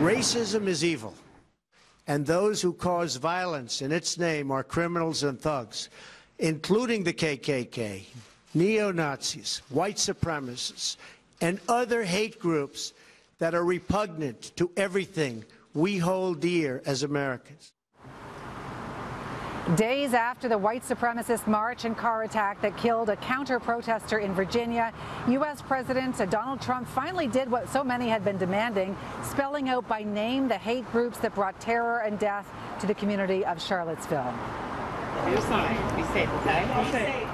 Racism is evil, and those who cause violence in its name are criminals and thugs, including the KKK, neo-Nazis, white supremacists, and other hate groups that are repugnant to everything we hold dear as Americans. Days after the white supremacist march and car attack that killed a counter-protester in Virginia, U.S. President Donald Trump finally did what so many had been demanding, spelling out by name the hate groups that brought terror and death to the community of Charlottesville. You're fine. Be safe, okay? Be safe.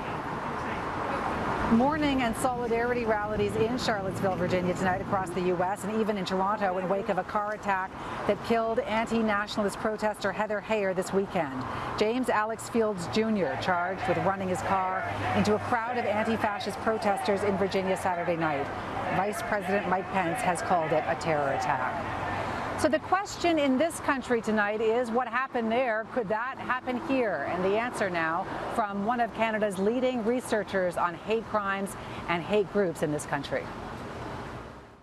Mourning and solidarity rallies in Charlottesville, Virginia tonight across the U.S. and even in Toronto in wake of a car attack that killed anti-nationalist protester Heather Heyer this weekend. James Alex Fields Jr. charged with running his car into a crowd of anti-fascist protesters in Virginia Saturday night. Vice President Mike Pence has called it a terror attack. So the question in this country tonight is what happened there? Could that happen here? And the answer now from one of Canada's leading researchers on hate crimes and hate groups in this country.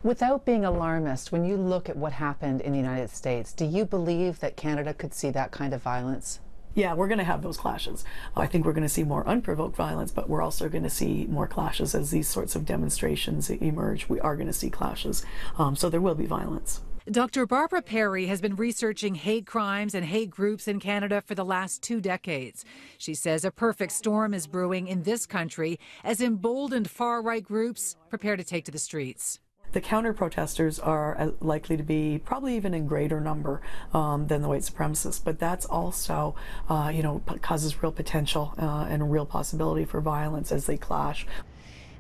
Without being alarmist, when you look at what happened in the United States, do you believe that Canada could see that kind of violence? Yeah, we're going to have those clashes. I think we're going to see more unprovoked violence, but we're also going to see more clashes as these sorts of demonstrations emerge. We are going to see clashes, so there will be violence. Dr. Barbara Perry has been researching hate crimes and hate groups in Canada for the last 2 decades. She says a perfect storm is brewing in this country as emboldened far-right groups prepare to take to the streets. The counter-protesters are likely to be probably even in greater number than the white supremacists, but that's also, causes real potential and a real possibility for violence as they clash.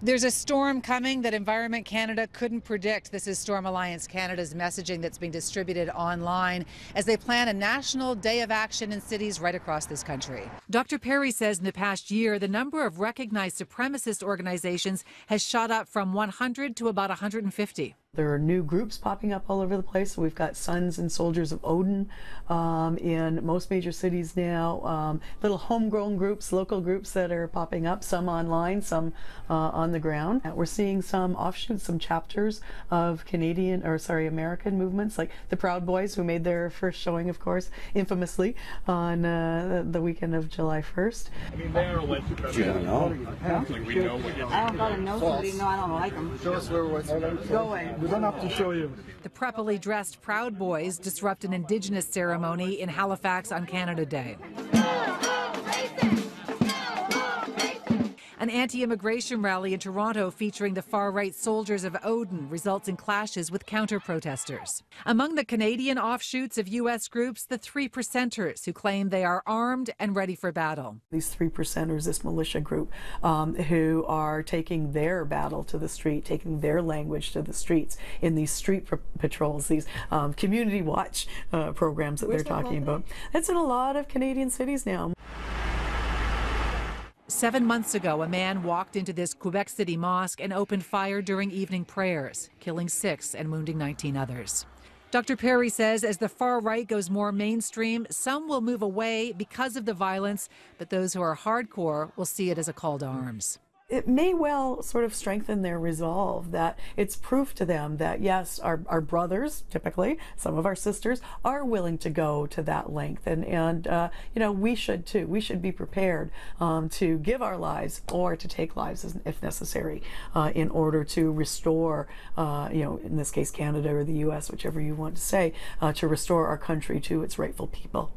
There's a storm coming that Environment Canada couldn't predict. This is Storm Alliance Canada's messaging that's being distributed online as they plan a national day of action in cities right across this country. Dr. Perry says in the past year, the number of recognized supremacist organizations has shot up from 100 to about 150. There are new groups popping up all over the place. So we've got Sons and Soldiers of Odin in most major cities now. Little homegrown groups, local groups that are popping up, some online, some on the ground. We're seeing some offshoots, some chapters of American movements, like the Proud Boys, who made their first showing, of course, infamously on the weekend of July 1st. I mean, they are white supremacists. You don't know? Like, we know what you're I don't gotta know somebody. No, I don't like them. Show us where white supremacists. Go away. We don't have to show you. The preppily dressed Proud Boys disrupt an Indigenous ceremony in Halifax on Canada Day. An anti-immigration rally in Toronto featuring the far-right Soldiers of Odin results in clashes with counter-protesters. Among the Canadian offshoots of U.S. groups, the 3%ers, who claim they are armed and ready for battle. These 3%ers, this militia group, who are taking their battle to the street, taking their language to the streets in these street patrols, these community watch programs that they're talking about. It's in a lot of Canadian cities now. 7 months ago, a man walked into this Quebec City mosque and opened fire during evening prayers, killing 6 and wounding 19 others. Dr. Perry says as the far right goes more mainstream, some will move away because of the violence, but those who are hardcore will see it as a call to arms. It may well sort of strengthen their resolve, that it's proof to them that, yes, our brothers, typically, some of our sisters, are willing to go to that length. And we should too. We should be prepared to give our lives or to take lives if necessary in order to restore, in this case, Canada or the U.S., whichever you want to say, to restore our country to its rightful people.